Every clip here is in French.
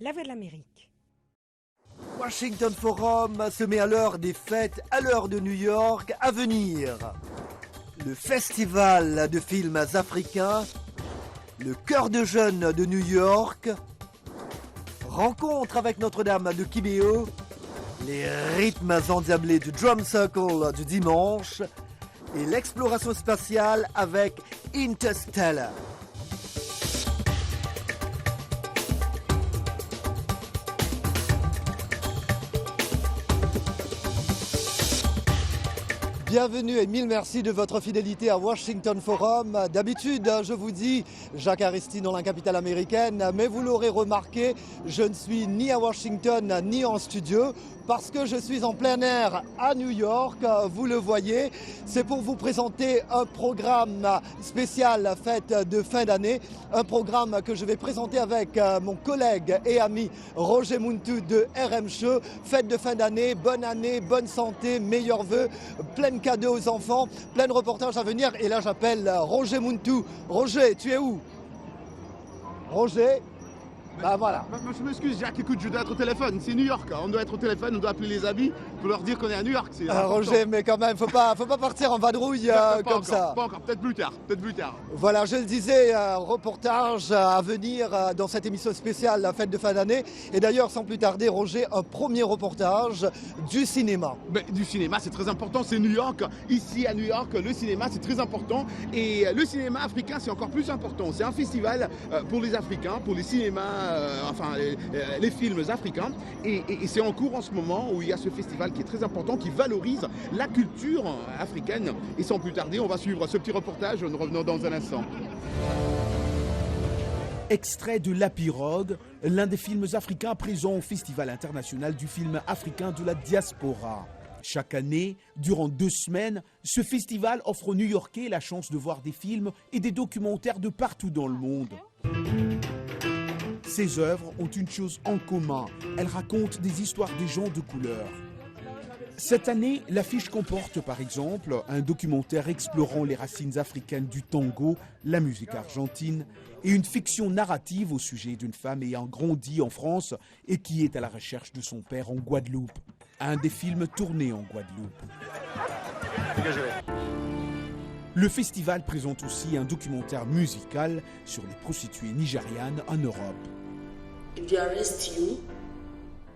La Voix de l'Amérique. Washington Forum se met à l'heure des fêtes, à l'heure de New York, à venir. Le festival de films africains, le Cœur de Jeunes de New York, rencontre avec Notre-Dame de Kibéo, les rythmes endiablés du Drum Circle du dimanche et l'exploration spatiale avec Interstellar. Bienvenue et mille merci de votre fidélité à Washington Forum. D'habitude, je vous dis Jacques Aristide dans la capitale américaine, mais vous l'aurez remarqué, je ne suis ni à Washington ni en studio parce que je suis en plein air à New York. Vous le voyez, c'est pour vous présenter un programme spécial fête de fin d'année, un programme que je vais présenter avec mon collègue et ami Roger Muntu de RM Show. Fête de fin d'année, bonne santé, meilleurs vœux, plein cadeaux aux enfants, plein de reportages à venir. Et là, j'appelle Roger Muntu. Roger, tu es où? Roger? Bah voilà. Je m'excuse, Jacques, écoute, je dois être au téléphone. C'est New York, on doit être au téléphone, on doit appeler les amis pour leur dire qu'on est à New York. Roger, mais quand même, faut pas partir en vadrouille comme ça. Pas encore, peut-être plus tard. Voilà, je le disais, reportage à venir dans cette émission spéciale, la fête de fin d'année. Et d'ailleurs, sans plus tarder, Roger, un premier reportage du cinéma. Mais du cinéma, c'est très important, c'est New York. Ici, à New York, le cinéma, c'est très important. Et le cinéma africain, c'est encore plus important. C'est un festival pour les Africains, pour les cinémas, les films africains. Et c'est en cours en ce moment où il y a ce festival qui est très important, qui valorise la culture africaine. Et sans plus tarder, on va suivre ce petit reportage. Nous revenons dans un instant. Extrait de La Pirogue, l'un des films africains présents au Festival international du film africain de la diaspora. Chaque année, durant 2 semaines, ce festival offre aux New-Yorkais la chance de voir des films et des documentaires de partout dans le monde. Ces œuvres ont une chose en commun, elles racontent des histoires des gens de couleur. Cette année, l'affiche comporte par exemple un documentaire explorant les racines africaines du tango, la musique argentine, et une fiction narrative au sujet d'une femme ayant grandi en France et qui est à la recherche de son père en Guadeloupe. Un des films tournés en Guadeloupe. Le festival présente aussi un documentaire musical sur les prostituées nigérianes en Europe.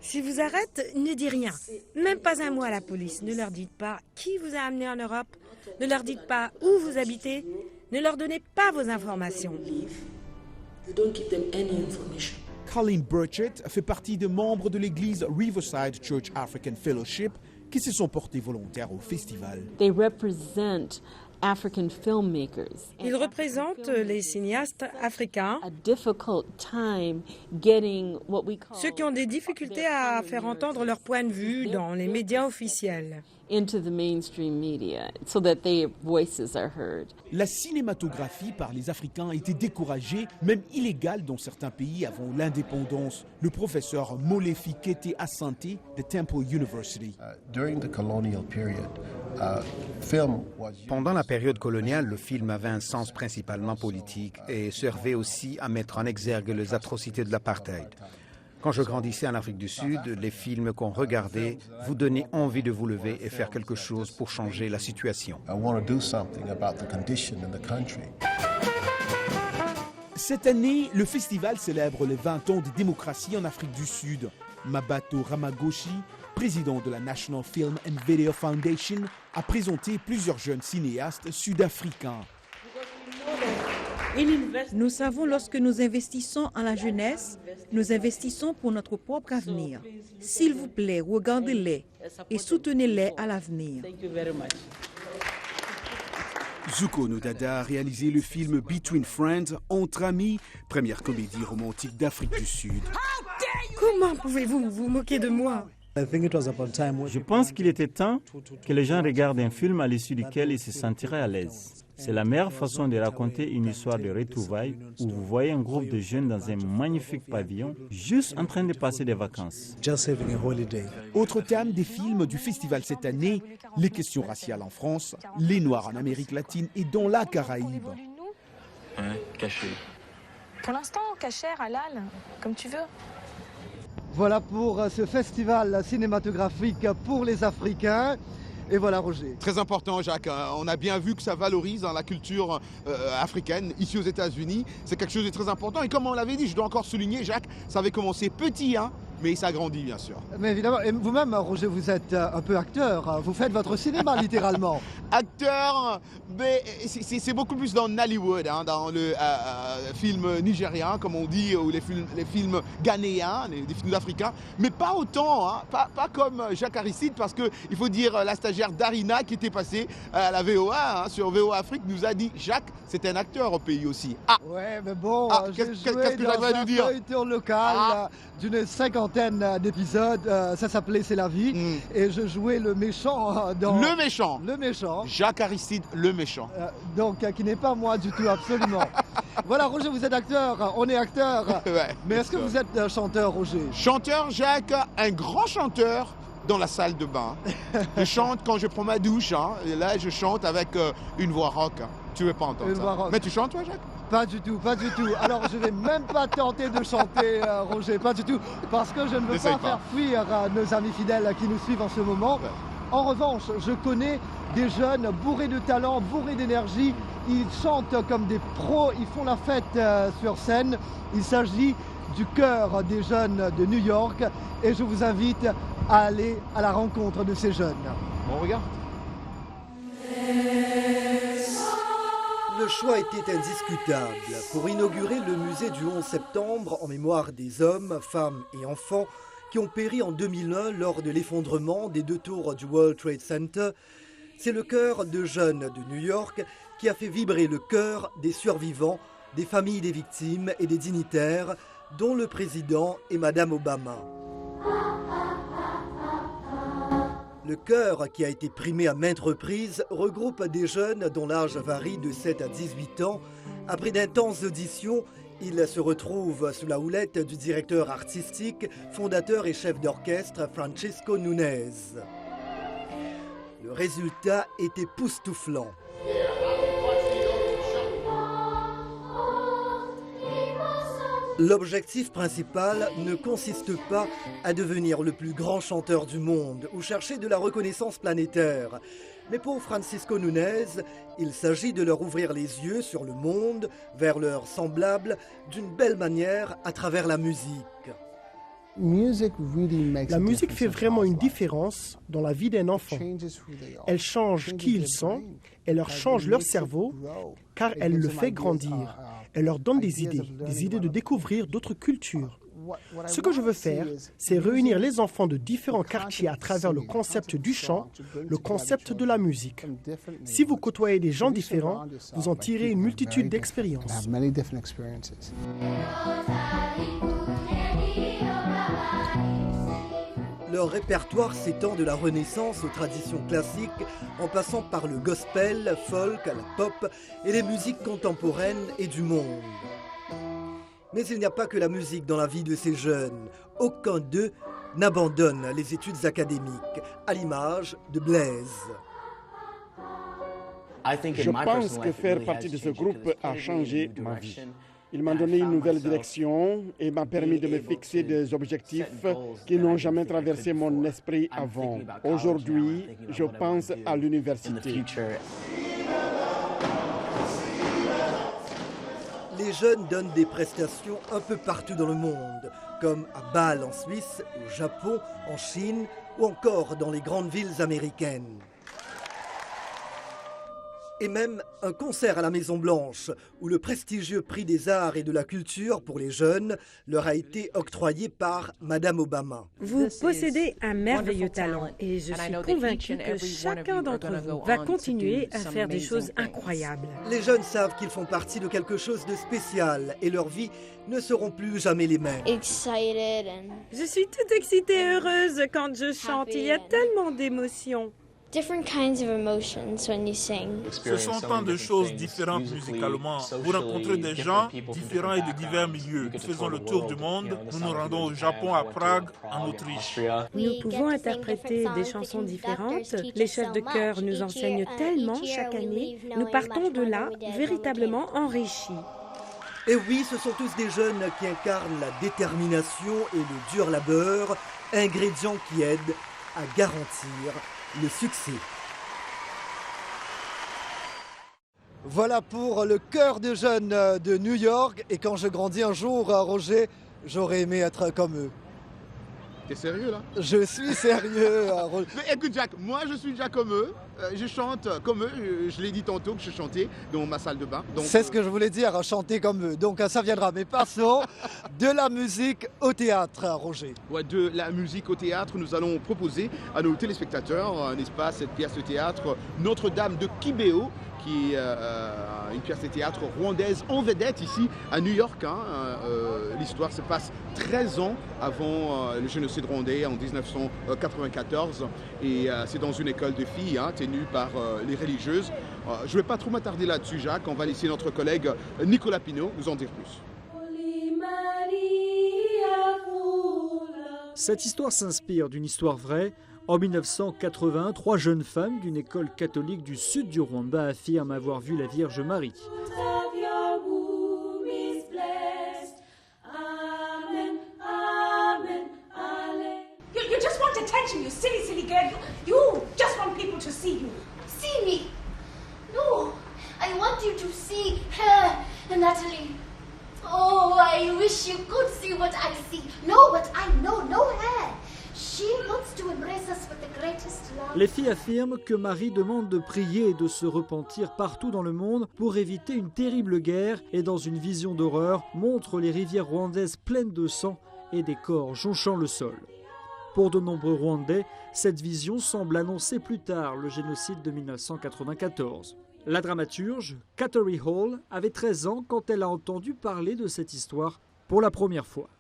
Si vous arrêtent, ne dites rien. Même pas un mot à la police. Ne leur dites pas qui vous a amené en Europe. Ne leur dites pas où vous habitez. Ne leur donnez pas vos informations. Colin Burchett fait partie des membres de l'église Riverside Church African Fellowship qui se sont portés volontaires au festival. Ils représentent les cinéastes africains, ceux qui ont des difficultés à faire entendre leur point de vue dans les médias officiels. La cinématographie par les Africains a été découragée, même illégale dans certains pays avant l'indépendance. Le professeur Molefi Kete Asante de Temple University. Pendant la période coloniale, le film avait un sens principalement politique et servait aussi à mettre en exergue les atrocités de l'apartheid. Quand je grandissais en Afrique du Sud, les films qu'on regardait vous donnaient envie de vous lever et faire quelque chose pour changer la situation. Cette année, le festival célèbre les 20 ans de démocratie en Afrique du Sud. Mabato Ramagoshi, président de la National Film and Video Foundation, a présenté plusieurs jeunes cinéastes sud-africains. Nous savons, lorsque nous investissons en la jeunesse, nous investissons pour notre propre avenir. S'il vous plaît, regardez-les et soutenez-les à l'avenir. Zuko Nodada a réalisé le film Between Friends, Entre amis, première comédie romantique d'Afrique du Sud. Comment pouvez-vous vous moquer de moi? Je pense qu'il était temps que les gens regardent un film à l'issue duquel ils se sentiraient à l'aise. C'est la meilleure façon de raconter une histoire de retrouvailles où vous voyez un groupe de jeunes dans un magnifique pavillon, juste en train de passer des vacances. Autre thème des films du festival cette année, les questions raciales en France, les Noirs en Amérique latine et dans la Caraïbe. Caché. Pour l'instant, cachère, halal, comme tu veux. Voilà pour ce festival cinématographique pour les Africains. Et voilà Roger. Très important Jacques, on a bien vu que ça valorise la culture africaine ici aux États-Unis. C'est quelque chose de très important et comme on l'avait dit, je dois encore souligner Jacques, ça avait commencé petit hein, mais ça grandit bien sûr. Mais évidemment, et vous-même Roger, vous êtes un peu acteur, vous faites votre cinéma littéralement. Acteur, mais c'est beaucoup plus dans Nollywood, hein, dans le film nigérien comme on dit, ou les films ghanéens, les films africains, mais pas autant, hein, pas comme Jacques Aristide parce qu'il faut dire la stagiaire Darina qui était passée à la VOA, hein, sur VOA Afrique, nous a dit Jacques, c'est un acteur au pays aussi. Ah ouais, mais bon, j'ai qu'est-ce joué que dans j'avais à un nous dire feuilleton local d'une 50aine d'épisodes, ça s'appelait C'est la vie, et je jouais le méchant dans... Le méchant. Le méchant. Jacques Aristide, le méchant. Donc, qui n'est pas moi du tout, absolument. Voilà, Roger, vous êtes acteur, on est acteur. Ouais, mais est-ce que vous êtes chanteur, Roger? Chanteur, Jacques, un grand chanteur dans la salle de bain. Je chante quand je prends ma douche, hein, et là je chante avec une voix rock. Hein. Tu ne veux pas entendre une ça. Voix rock. Mais tu chantes toi, Jacques? Pas du tout, pas du tout. Alors je vais même pas tenter de chanter, Roger, pas du tout, parce que je ne veux pas faire fuir nos amis fidèles qui nous suivent en ce moment. Ouais. En revanche, je connais des jeunes bourrés de talent, bourrés d'énergie. Ils chantent comme des pros, ils font la fête sur scène. Il s'agit du chœur des jeunes de New York et je vous invite à aller à la rencontre de ces jeunes. On regarde. Le choix était indiscutable. Pour inaugurer le musée du 11 septembre en mémoire des hommes, femmes et enfants qui ont péri en 2001 lors de l'effondrement des 2 tours du World Trade Center, c'est le chœur de jeunes de New York qui a fait vibrer le cœur des survivants, des familles des victimes et des dignitaires, dont le président et Madame Obama. Le chœur, qui a été primé à maintes reprises, regroupe des jeunes dont l'âge varie de 7 à 18 ans. Après d'intenses auditions, ils se retrouvent sous la houlette du directeur artistique, fondateur et chef d'orchestre Francisco Nunez. Le résultat est époustouflant. L'objectif principal ne consiste pas à devenir le plus grand chanteur du monde ou chercher de la reconnaissance planétaire. Mais pour Francisco Nunez, il s'agit de leur ouvrir les yeux sur le monde, vers leurs semblables, d'une belle manière à travers la musique. La musique fait vraiment une différence dans la vie d'un enfant. Elle change qui ils sont, elle leur change leur cerveau, car elle le fait grandir. Elle leur donne des idées de découvrir d'autres cultures. Ce que je veux faire, c'est réunir les enfants de différents quartiers à travers le concept du chant, le concept de la musique. Si vous côtoyez des gens différents, vous en tirez une multitude d'expériences. Leur répertoire s'étend de la Renaissance aux traditions classiques, en passant par le gospel, folk, la pop et les musiques contemporaines et du monde. Mais il n'y a pas que la musique dans la vie de ces jeunes. Aucun d'eux n'abandonne les études académiques, à l'image de Blaise. Je pense que faire partie de ce groupe a changé ma vie. Il m'a donné une nouvelle direction et m'a permis de me fixer des objectifs qui n'ont jamais traversé mon esprit avant. Aujourd'hui, je pense à l'université. Les jeunes donnent des prestations un peu partout dans le monde, comme à Bâle en Suisse, au Japon, en Chine ou encore dans les grandes villes américaines. Et même un concert à la Maison-Blanche, où le prestigieux prix des arts et de la culture pour les jeunes leur a été octroyé par Madame Obama. Vous possédez un merveilleux talent et je suis convaincue que chacun d'entre vous va continuer à faire des choses incroyables. Les jeunes savent qu'ils font partie de quelque chose de spécial et leurs vies ne seront plus jamais les mêmes. Je suis toute excitée et heureuse quand je chante, il y a tellement d'émotions. Ce sont tant de choses différentes musicalement. Vous rencontrez des gens différents et de divers milieux. Nous faisons le tour du monde. Nous nous rendons au Japon, à Prague, en Autriche. Nous pouvons interpréter des chansons différentes. Les chefs de chœur nous enseignent tellement chaque année. Nous partons de là véritablement enrichis. Et oui, ce sont tous des jeunes qui incarnent la détermination et le dur labeur, ingrédients qui aident à garantir le succès. Voilà pour le cœur de jeunes de New York. Et quand je grandis un jour, Roger, j'aurais aimé être comme eux. T'es sérieux là? Je suis sérieux. Mais écoute Jack, moi je suis déjà comme eux. Je chante comme eux. Je l'ai dit tantôt que je chantais dans ma salle de bain. C'est ce que je voulais dire, chanter comme eux. Donc ça viendra. Mais passons de la musique au théâtre, Roger. Ouais, de la musique au théâtre, nous allons proposer à nos téléspectateurs, n'est-ce pas, cette pièce de théâtre Notre-Dame de Kibéo, qui est une pièce de théâtre rwandaise en vedette ici à New York. L'histoire se passe 13 ans avant le génocide rwandais en 1994. Et c'est dans une école de filles tenue par les religieuses. Je ne vais pas trop m'attarder là-dessus, Jacques. On va laisser notre collègue Nicolas Pinault nous en dire plus. Cette histoire s'inspire d'une histoire vraie. En 1980, 3 jeunes femmes d'une école catholique du sud du Rwanda affirment avoir vu la Vierge Marie. You just want attention, you silly girl. You just want people to see you. See me? No, I want you to see her, Natalie. Oh, I wish you could see what I see. Know what I know, her. She wants to embrace us with the greatest love. Les filles affirment que Marie demande de prier et de se repentir partout dans le monde pour éviter une terrible guerre et dans une vision d'horreur montre les rivières rwandaises pleines de sang et des corps jonchant le sol. Pour de nombreux Rwandais, cette vision semble annoncer plus tard le génocide de 1994. La dramaturge, Kateri Hall, avait 13 ans quand elle a entendu parler de cette histoire pour la première fois.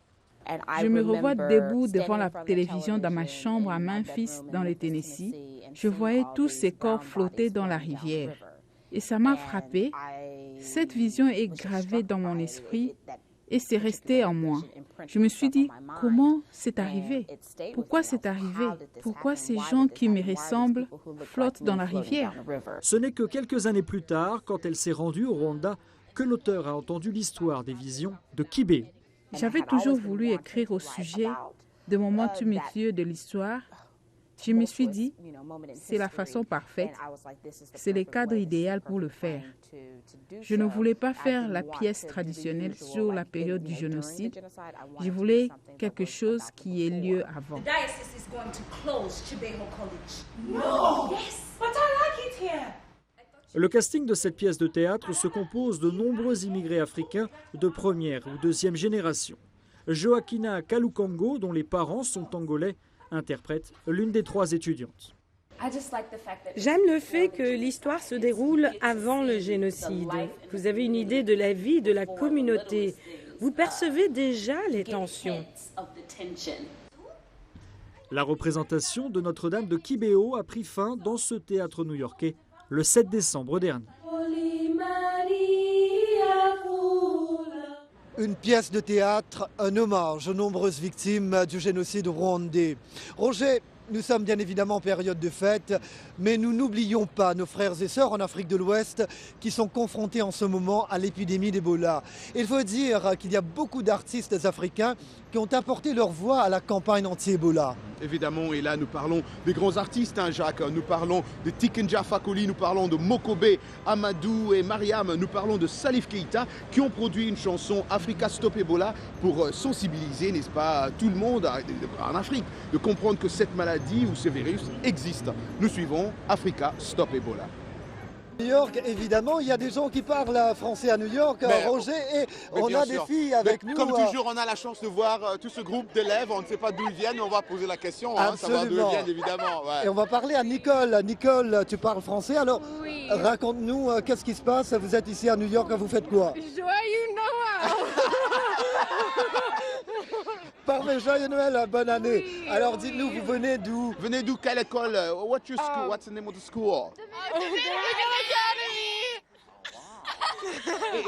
Je me revois debout devant la télévision dans ma chambre à Memphis, dans le Tennessee. Je voyais tous ces corps flotter dans la rivière. Et ça m'a frappée. Cette vision est gravée dans mon esprit et c'est resté en moi. Je me suis dit, comment c'est arrivé? Pourquoi c'est arrivé? Pourquoi ces gens qui me ressemblent flottent dans la rivière? Ce n'est que quelques années plus tard, quand elle s'est rendue au Rwanda, que l'auteur a entendu l'histoire des visions de Kibéo. J'avais toujours voulu écrire au sujet de moments tumultueux de l'histoire. Je me suis dit, c'est la façon parfaite, c'est le cadre idéal pour le faire. Je ne voulais pas faire la pièce traditionnelle sur la période du génocide. Je voulais quelque chose qui ait lieu avant. Le casting de cette pièce de théâtre se compose de nombreux immigrés africains de première ou deuxième génération. Joaquina Kalukango, dont les parents sont angolais, interprète l'une des 3 étudiantes. J'aime le fait que l'histoire se déroule avant le génocide. Vous avez une idée de la vie de la communauté. Vous percevez déjà les tensions. La représentation de Notre-Dame de Kibéo a pris fin dans ce théâtre new-yorkais le 7 décembre dernier. Une pièce de théâtre, un hommage aux nombreuses victimes du génocide rwandais. Roger, nous sommes bien évidemment en période de fête, mais nous n'oublions pas nos frères et sœurs en Afrique de l'Ouest qui sont confrontés en ce moment à l'épidémie d'Ebola. Il faut dire qu'il y a beaucoup d'artistes africains qui ont apporté leur voix à la campagne anti-Ebola. Évidemment, et là nous parlons des grands artistes, Jacques, nous parlons de Tikenja Fakoly, nous parlons de Mokobe, Amadou et Mariam, nous parlons de Salif Keita qui ont produit une chanson Africa Stop Ebola pour sensibiliser, n'est-ce pas, tout le monde en Afrique, de comprendre que cette maladie ou ce virus existe. Nous suivons Africa Stop Ebola. New York, évidemment, il y a des gens qui parlent français à New York, Roger, et on a des filles avec nous. Comme toujours, on a la chance de voir tout ce groupe d'élèves, on ne sait pas d'où ils viennent, on va poser la question, savoir d'où ils viennent évidemment. Ouais. Et on va parler à Nicole. Nicole, tu parles français, alors oui. Raconte-nous qu'est-ce qui se passe, vous êtes ici à New York, vous faites quoi? Joyeux Noël. Parfait, joyeux Noël, bonne année. Oui, alors dites-nous, vous venez d'où? Venez d'où, quelle école? What's your school? What's the name of the school?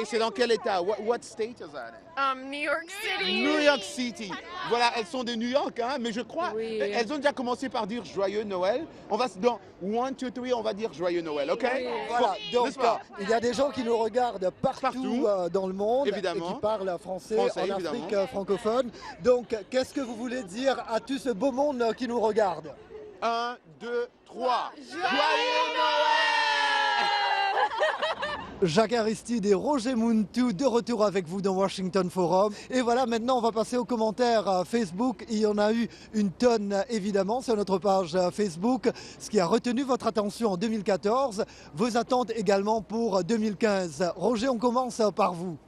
Et c'est dans quel état? What state is that in? New York City. New York City. Voilà, elles sont de New York, hein, mais je crois elles ont déjà commencé par dire Joyeux Noël. On va dans 1, 2, 3, on va dire Joyeux Noël, ok? Voilà, donc il y a des gens qui nous regardent partout dans le monde évidemment. et qui parlent français en Afrique francophone. Donc, qu'est-ce que vous voulez dire à tout ce beau monde qui nous regarde? 1, 2, 3. Joyeux Noël! Jacques Aristide et Roger Muntu de retour avec vous dans Washington Forum. Et voilà, maintenant on va passer aux commentaires Facebook. Il y en a eu une tonne évidemment sur notre page Facebook. Ce qui a retenu votre attention en 2014, vos attentes également pour 2015. Roger, on commence par vous.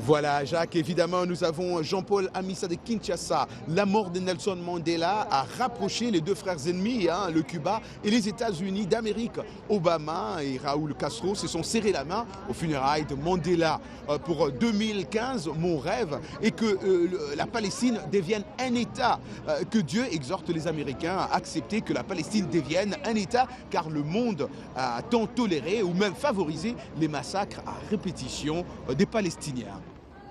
Voilà, Jacques, évidemment, nous avons Jean-Paul Amissa de Kinshasa. La mort de Nelson Mandela a rapproché les deux frères ennemis, le Cuba et les États-Unis d'Amérique. Obama et Raúl Castro se sont serrés la main aux funérailles de Mandela. Pour 2015, mon rêve est que la Palestine devienne un État. Que Dieu exhorte les Américains à accepter que la Palestine devienne un État, car le monde a tant toléré ou même favorisé les massacres à répétition des Palestiniens.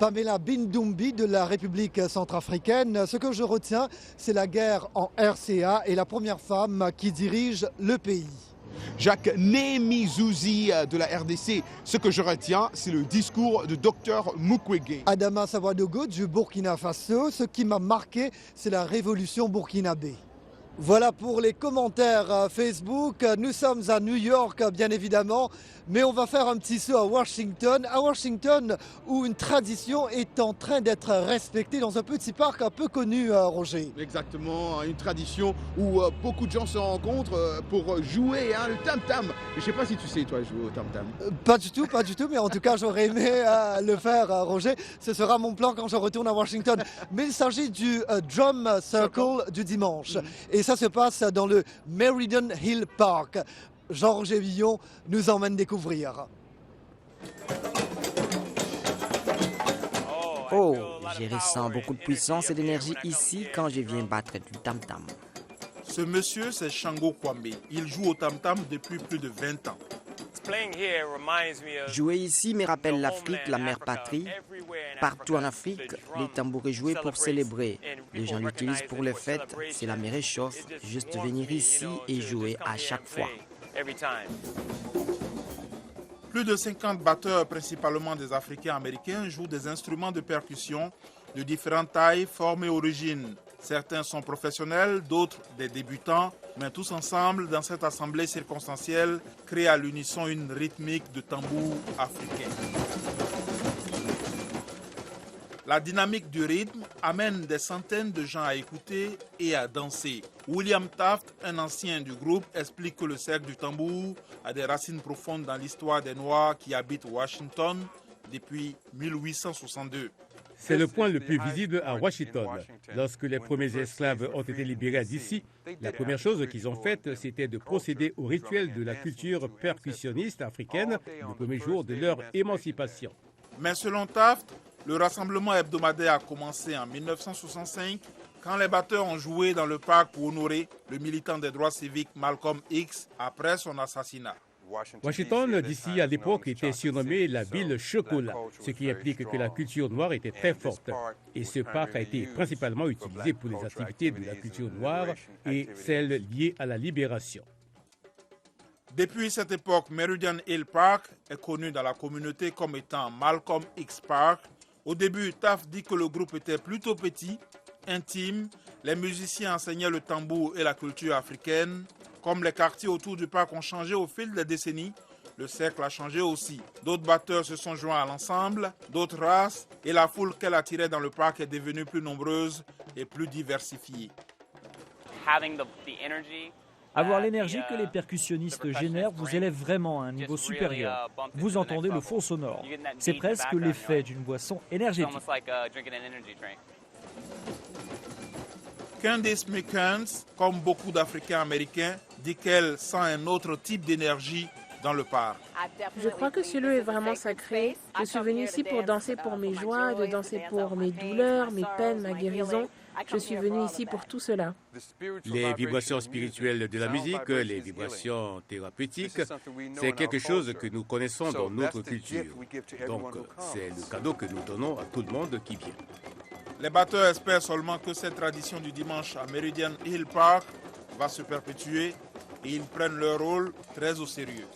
Pamela Bindumbi de la République centrafricaine. Ce que je retiens, c'est la guerre en RCA et la première femme qui dirige le pays. Jacques Némi-Zouzi de la RDC. Ce que je retiens, c'est le discours de Dr Mukwege. Adama Sawadogo du Burkina Faso. Ce qui m'a marqué, c'est la révolution burkinabé. Voilà pour les commentaires Facebook. Nous sommes à New York, bien évidemment, mais on va faire un petit saut à Washington. À Washington, où une tradition est en train d'être respectée dans un petit parc un peu connu, Roger. Exactement, une tradition où beaucoup de gens se rencontrent pour jouer le tam-tam. Je ne sais pas si tu sais, toi, jouer au tam-tam. Pas du tout, mais en tout cas, j'aurais aimé le faire, Roger. Ce sera mon plan quand je retourne à Washington. Mais il s'agit du Drum Circle du dimanche. Et ça se passe dans le Meridian Hill Park. Jean-Roger Villon nous emmène découvrir. Oh, je ressens beaucoup de puissance et d'énergie ici quand je viens battre du tam-tam. Ce monsieur, c'est Shango Kwame. Il joue au tam-tam depuis plus de 20 ans. Jouer ici me rappelle l'Afrique, la mère patrie. Partout en Afrique, les tambours est joué pour célébrer. Les gens l'utilisent pour les fêtes. Si la mer réchauffe, juste venir ici et jouer à chaque fois. Plus de 50 batteurs, principalement des Africains américains, jouent des instruments de percussion de différentes tailles, formes et origines. Certains sont professionnels, d'autres des débutants, mais tous ensemble, dans cette assemblée circonstancielle, créent à l'unisson une rythmique de tambour africain. La dynamique du rythme amène des centaines de gens à écouter et à danser. William Taft, un ancien du groupe, explique que le cercle du tambour a des racines profondes dans l'histoire des Noirs qui habitent Washington depuis 1862. C'est le point le plus visible à Washington. Lorsque les premiers esclaves ont été libérés d'ici, la première chose qu'ils ont faite, c'était de procéder au rituel de la culture percussionniste africaine le premier jour de leur émancipation. Mais selon Taft, le rassemblement hebdomadaire a commencé en 1965 quand les batteurs ont joué dans le parc pour honorer le militant des droits civiques Malcolm X après son assassinat. Washington, d'ici à l'époque, était surnommée la ville chocolat, ce qui implique que la culture noire était très forte. Et ce parc a été principalement utilisé pour les activités de la culture noire et celles liées à la libération. Depuis cette époque, Meridian Hill Park est connu dans la communauté comme étant Malcolm X Park. Au début, Taft dit que le groupe était plutôt petit, intime. Les musiciens enseignaient le tambour et la culture africaine. Comme les quartiers autour du parc ont changé au fil des décennies, le cercle a changé aussi. D'autres batteurs se sont joints à l'ensemble, d'autres races, et la foule qu'elle attirait dans le parc est devenue plus nombreuse et plus diversifiée. Avoir l'énergie que les percussionnistes génèrent vous élève vraiment à un niveau supérieur. Vous entendez le fond sonore. C'est presque l'effet d'une boisson énergétique. Candice Mickens, comme beaucoup d'Africains américains, dit qu'elle sent un autre type d'énergie dans le parc. Je crois que ce lieu est vraiment sacré. Je suis venue ici pour danser pour mes joies, de danser pour mes douleurs, mes peines, ma guérison. Je suis venue ici pour tout cela. Les vibrations spirituelles de la musique, les vibrations thérapeutiques, c'est quelque chose que nous connaissons dans notre culture. Donc, c'est le cadeau que nous donnons à tout le monde qui vient. Les batteurs espèrent seulement que cette tradition du dimanche à Meridian Hill Park va se perpétuer et ils prennent leur rôle très au sérieux.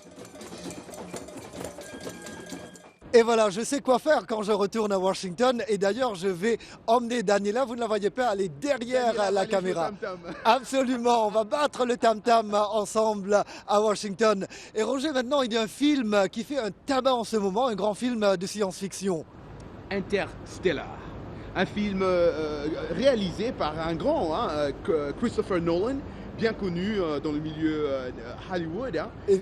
Et voilà, je sais quoi faire quand je retourne à Washington. Et d'ailleurs, je vais emmener Daniela, vous ne la voyez pas, aller derrière la caméra. Absolument, on va battre le tam-tam ensemble à Washington. Et Roger, maintenant, il y a un film qui fait un tabac en ce moment, un grand film de science-fiction. Interstellar. Un film réalisé par un grand, Christopher Nolan, bien connu dans le milieu Hollywood,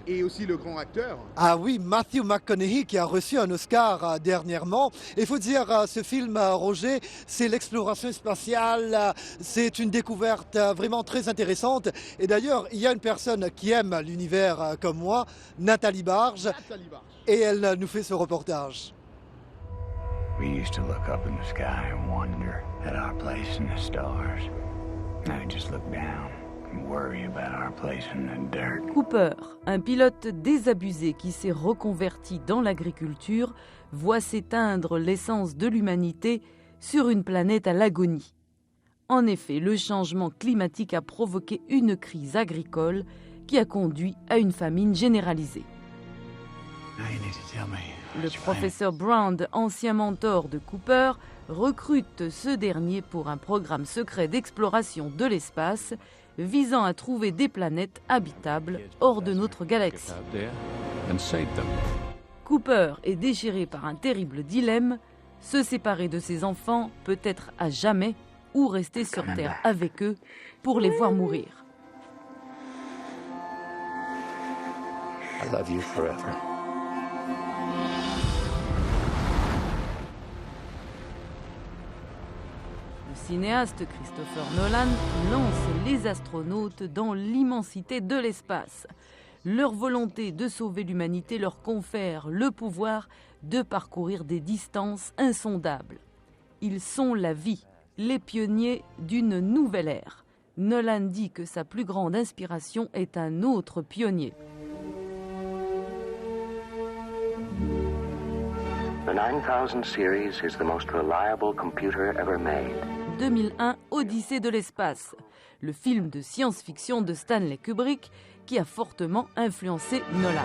et aussi le grand acteur. Ah oui, Matthew McConaughey qui a reçu un Oscar dernièrement. Il faut dire, ce film, Roger, c'est l'exploration spatiale, c'est une découverte vraiment très intéressante. Et d'ailleurs, il y a une personne qui aime l'univers comme moi, Nathalie Barge, et elle nous fait ce reportage. We used to look up in the sky and wonder at our place in the stars. Now we just look down and worry about our place in the dirt. Cooper, un pilote désabusé qui s'est reconverti dans l'agriculture, voit s'éteindre l'essence de l'humanité sur une planète à l'agonie. En effet, le changement climatique a provoqué une crise agricole qui a conduit à une famine généralisée. Le professeur Brown, ancien mentor de Cooper, recrute ce dernier pour un programme secret d'exploration de l'espace visant à trouver des planètes habitables hors de notre galaxie. Cooper est déchiré par un terrible dilemme, se séparer de ses enfants, peut-être à jamais, ou rester sur Terre avec eux pour les voir mourir. I love you forever. Le cinéaste Christopher Nolan lance les astronautes dans l'immensité de l'espace. Leur volonté de sauver l'humanité leur confère le pouvoir de parcourir des distances insondables. Ils sont la vie, les pionniers d'une nouvelle ère. Nolan dit que sa plus grande inspiration est un autre pionnier. The 9000 series is the most reliable computer ever made. 2001, Odyssée de l'espace, le film de science-fiction de Stanley Kubrick qui a fortement influencé Nolan.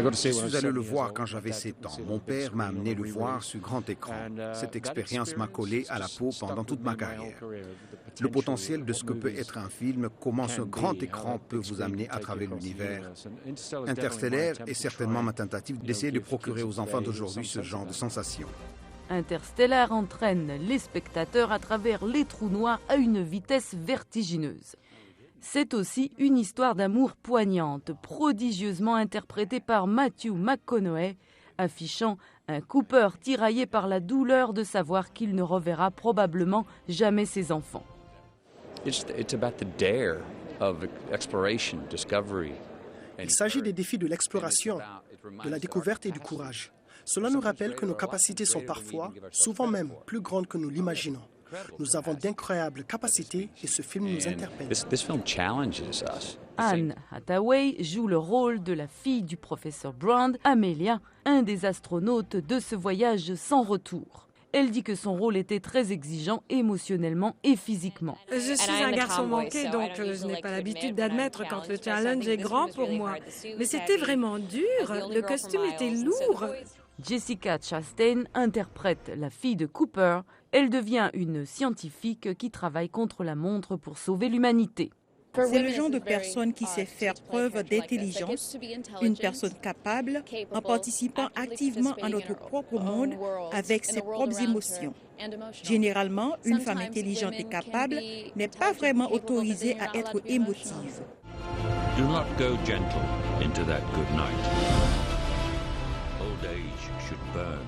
Je suis allé le voir quand j'avais 7 ans. Mon père m'a amené le voir sur grand écran. Cette expérience m'a collé à la peau pendant toute ma carrière. Le potentiel de ce que peut être un film, comment ce grand écran peut vous amener à travers l'univers. Interstellaire est certainement ma tentative d'essayer de procurer aux enfants d'aujourd'hui ce genre de sensation. Interstellar entraîne les spectateurs à travers les trous noirs à une vitesse vertigineuse. C'est aussi une histoire d'amour poignante, prodigieusement interprétée par Matthew McConaughey, affichant un Cooper tiraillé par la douleur de savoir qu'il ne reverra probablement jamais ses enfants. Il s'agit des défis de l'exploration, de la découverte et du courage. Cela nous rappelle que nos capacités sont parfois, souvent même, plus grandes que nous l'imaginons. Nous avons d'incroyables capacités et ce film nous interpelle. Anne Hathaway joue le rôle de la fille du professeur Brown, Amelia, un des astronautes de ce voyage sans retour. Elle dit que son rôle était très exigeant émotionnellement et physiquement. Je suis un garçon manqué, donc je n'ai pas l'habitude d'admettre quand le challenge est grand pour moi. Mais c'était vraiment dur, le costume était lourd. Jessica Chastain interprète la fille de Cooper. Elle devient une scientifique qui travaille contre la montre pour sauver l'humanité. C'est le genre de personne qui sait faire preuve d'intelligence, une personne capable en participant activement à notre propre monde avec ses propres émotions. Généralement, une femme intelligente et capable n'est pas vraiment autorisée à être émotive. Do not go gentle into that good night. Old age should burn.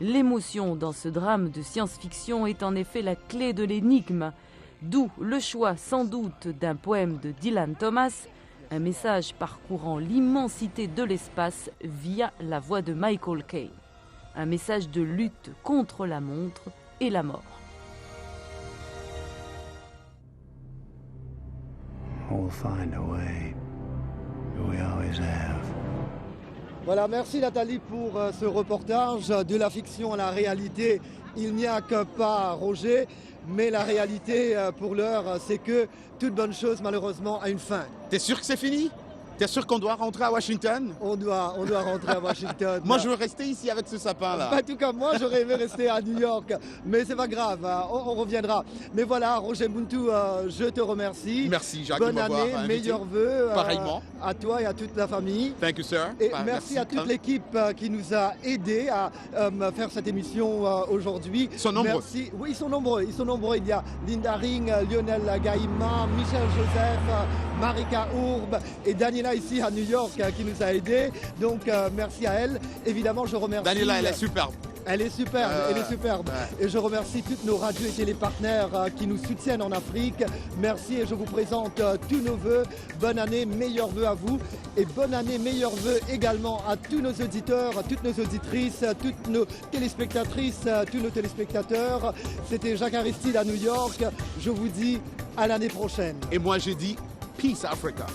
L'émotion dans ce drame de science-fiction est en effet la clé de l'énigme, d'où le choix sans doute d'un poème de Dylan Thomas, un message parcourant l'immensité de l'espace via la voix de Michael Caine. Un message de lutte contre la montre et la mort. we'll find a way. We always have. Voilà, merci Nathalie pour ce reportage. De la fiction à la réalité, il n'y a que pas, Roger. Mais la réalité, pour l'heure, c'est que toute bonne chose, malheureusement, a une fin. T'es sûr que c'est fini? T'es sûr qu'on doit rentrer à Washington? On doit rentrer à Washington. Moi, je veux rester ici avec ce sapin-là. En tout cas, moi, j'aurais aimé rester à New York. Mais c'est pas grave, on reviendra. Mais voilà, Roger Muntu, je te remercie. Merci, Jacques. Bonne année, meilleurs vœux. Pareillement. À toi et à toute la famille. Thank you, sir. Et merci à toute l'équipe qui nous a aidés à faire cette émission aujourd'hui. Ils sont nombreux. Merci. Oui, ils sont nombreux. Il y a Linda Ring, Lionel Gaïma, Michel Joseph, Marika Ourbe et Daniela ici à New York qui nous a aidés. Donc merci à elle. Évidemment, je remercie. Daniela, elle est superbe. Elle est superbe. Et je remercie toutes nos radios et télépartenaires qui nous soutiennent en Afrique. Merci et je vous présente tous nos vœux. Bonne année, meilleurs vœux à vous. Et bonne année, meilleurs vœux également à tous nos auditeurs, à toutes nos auditrices, à toutes nos téléspectatrices, à tous nos téléspectateurs. C'était Jacques Aristide à New York. Je vous dis à l'année prochaine. Et moi, j'ai dit Peace Africa.